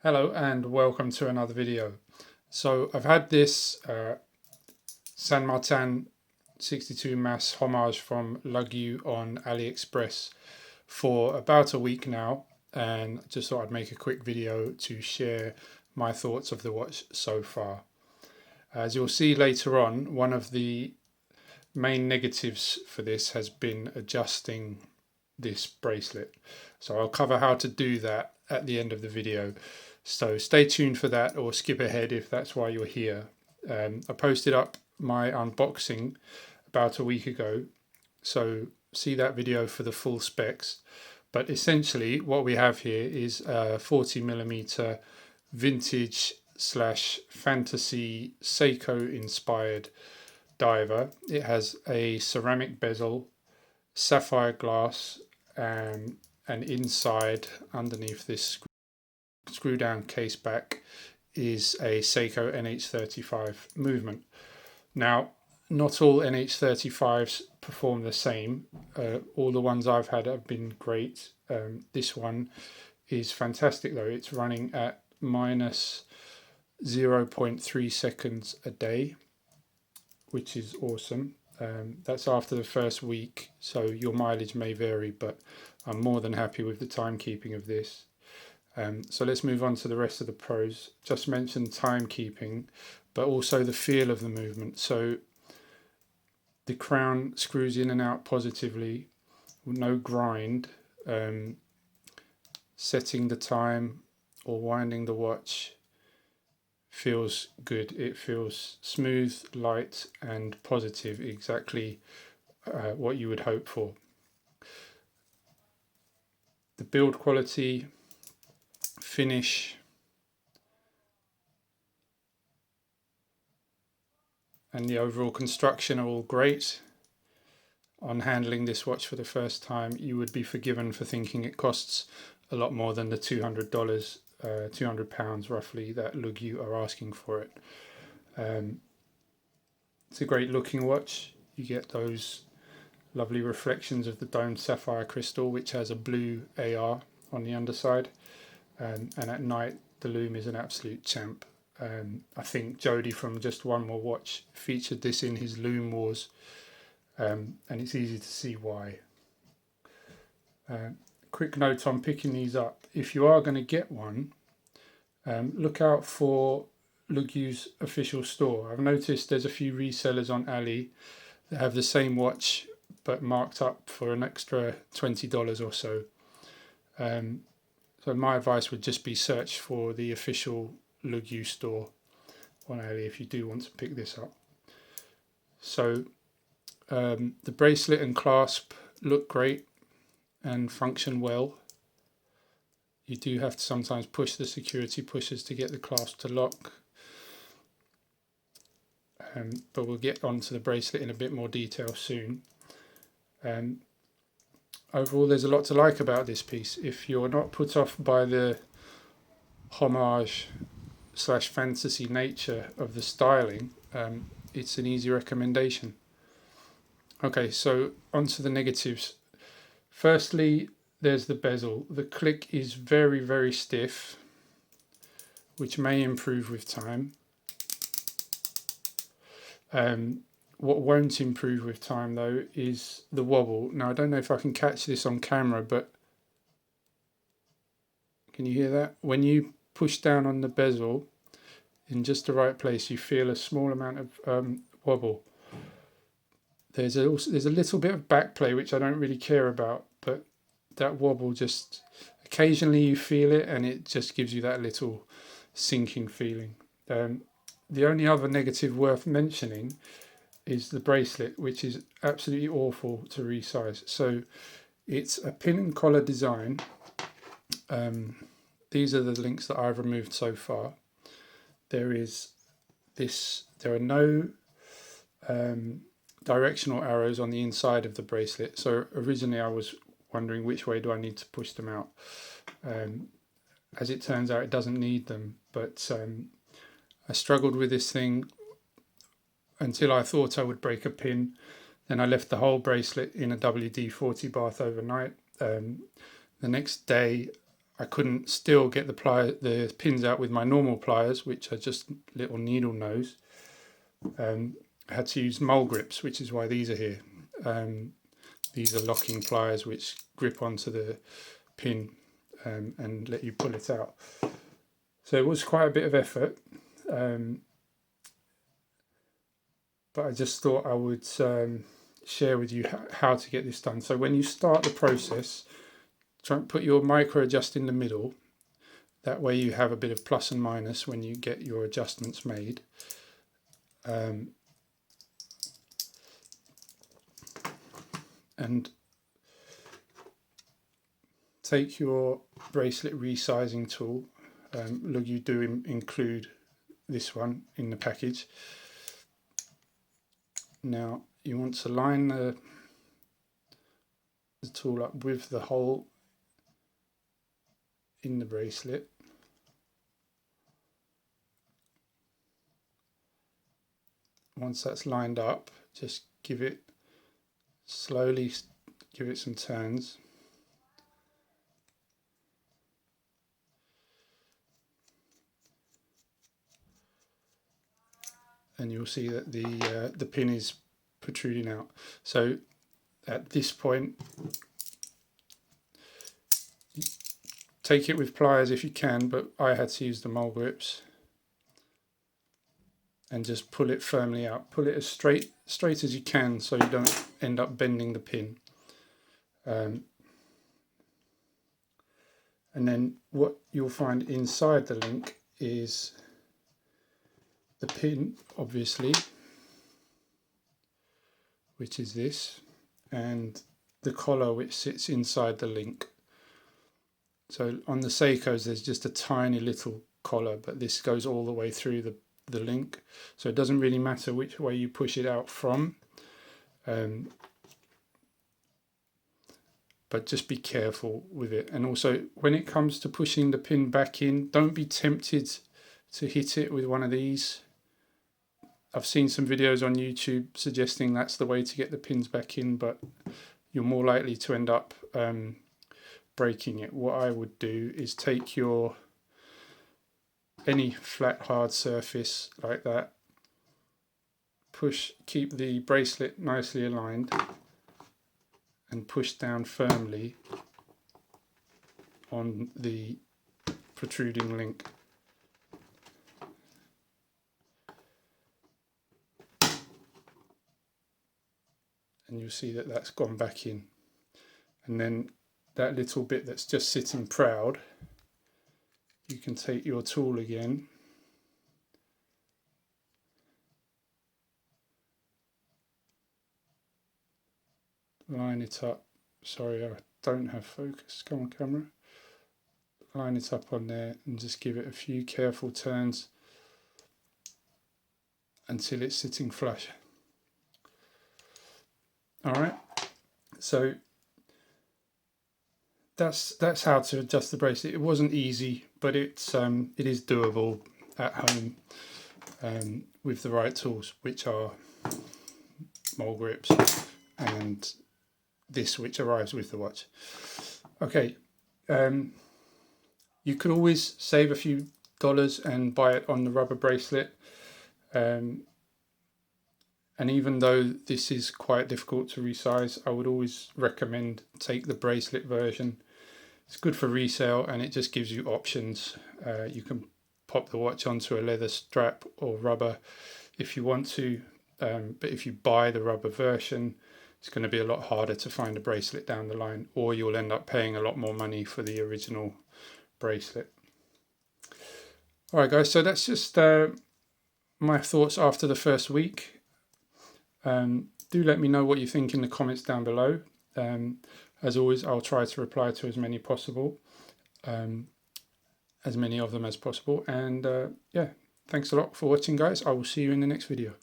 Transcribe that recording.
Hello and welcome to another video. So I've had this San Martin 62 mass homage from Lugyu on AliExpress for about a week now, and just thought I'd make a quick video to share my thoughts of the watch so far. As you'll see later on, one of the main negatives for this has been adjusting this bracelet. So I'll cover how to do that at the end of the video. So stay tuned for that, or skip ahead if that's why you're here. I posted up my unboxing about a week ago, so see that video for the full specs. But essentially what we have here is a 40mm vintage / fantasy Seiko inspired diver. It has a ceramic bezel, sapphire glass, and inside, underneath this screw down case back, is a Seiko NH35 movement. Now, not all NH35s perform the same. All the ones I've had have been great. This one is fantastic though. It's running at minus 0.3 seconds a day, which is awesome. That's after the first week, so your mileage may vary, but I'm more than happy with the timekeeping of this. So let's move on to the rest of the pros. Just mentioned timekeeping, but also the feel of the movement. So the crown screws in and out positively, no grind. Setting the time or winding the watch feels good. It feels smooth, light, and positive, exactly what you would hope for. The build quality, finish, and the overall construction are all great. On handling this watch for the first time, you would be forgiven for thinking it costs a lot more than the $200, £200 roughly, that Lugyu are asking for it. It's a great looking watch. You get those lovely reflections of the domed sapphire crystal, which has a blue AR on the underside, and at night the lume is an absolute champ. I think Jody from Just One More Watch featured this in his Lume Wars, and it's easy to see why. Quick note on picking these up: if you are going to get one, look out for Lugyu's official store. I've noticed there's a few resellers on Ali that have the same watch but marked up for an extra $20 or so. So my advice would just be search for the official Lugyu store on Ali if you do want to pick this up. So the bracelet and clasp look great and function well. You do have to sometimes push the security pushers to get the clasp to lock. But we'll get onto the bracelet in a bit more detail soon. Overall, there's a lot to like about this piece. If you're not put off by the homage / fantasy nature of the styling, it's an easy recommendation. Okay, so onto the negatives. Firstly, there's the bezel. The click is very, very stiff, which may improve with time. What won't improve with time though is the wobble. Now I don't know if I can catch this on camera, but can you hear that? When you push down on the bezel in just the right place, you feel a small amount of wobble. There's a little bit of back play, which I don't really care about, but that wobble, just occasionally you feel it and it just gives you that little sinking feeling. The only other negative worth mentioning is the bracelet, which is absolutely awful to resize. So it's a pin and collar design. These are the links that I've removed so far. There are no directional arrows on the inside of the bracelet. So originally I was wondering which way do I need to push them out. As it turns out, it doesn't need them, but I struggled with this thing until I thought I would break a pin. Then I left the whole bracelet in a WD-40 bath overnight. The next day I couldn't still get the pins out with my normal pliers, which are just little needle nose. I had to use mole grips, which is why these are here. These are locking pliers which grip onto the pin and let you pull it out. So it was quite a bit of effort, but I just thought I would share with you how to get this done. So when you start the process, try and put your micro adjust in the middle. That way you have a bit of plus and minus when you get your adjustments made. And take your bracelet resizing tool. Look, you do include this one in the package. Now you want to line the tool up with the hole in the bracelet. Once that's lined up, just slowly give it some turns. And you'll see that the pin is protruding out. So at this point, take it with pliers if you can, but I had to use the mole grips, and just pull it firmly out. Pull it as straight as you can so you don't end up bending the pin. And then what you'll find inside the link is the pin, obviously, which is this, and the collar which sits inside the link. So on the Seikos there's just a tiny little collar, but this goes all the way through the link, so it doesn't really matter which way you push it out from, but just be careful with it. And also when it comes to pushing the pin back in, don't be tempted to hit it with one of these. I've seen some videos on YouTube suggesting that's the way to get the pins back in, but you're more likely to end up breaking it. What I would do is take any flat hard surface like that, keep the bracelet nicely aligned and push down firmly on the protruding link. And you'll see that that's gone back in. And then that little bit that's just sitting proud, you can take your tool again line it up. Sorry, I don't have focus. Come on, camera. Line it up on there and just give it a few careful turns until it's sitting flush. All right, so that's how to adjust the bracelet. It wasn't easy, but it is doable at home with the right tools, which are mole grips and this, which arrives with the watch. Okay, you could always save a few dollars and buy it on the rubber bracelet. And even though this is quite difficult to resize, I would always recommend take the bracelet version. It's good for resale and it just gives you options. You can pop the watch onto a leather strap or rubber if you want to, but if you buy the rubber version, it's going to be a lot harder to find a bracelet down the line, or you'll end up paying a lot more money for the original bracelet. All right, guys, so that's just my thoughts after the first week. Do let me know what you think in the comments down below. As always, I'll try to reply to as many of them as possible. And yeah, thanks a lot for watching, guys. I will see you in the next video.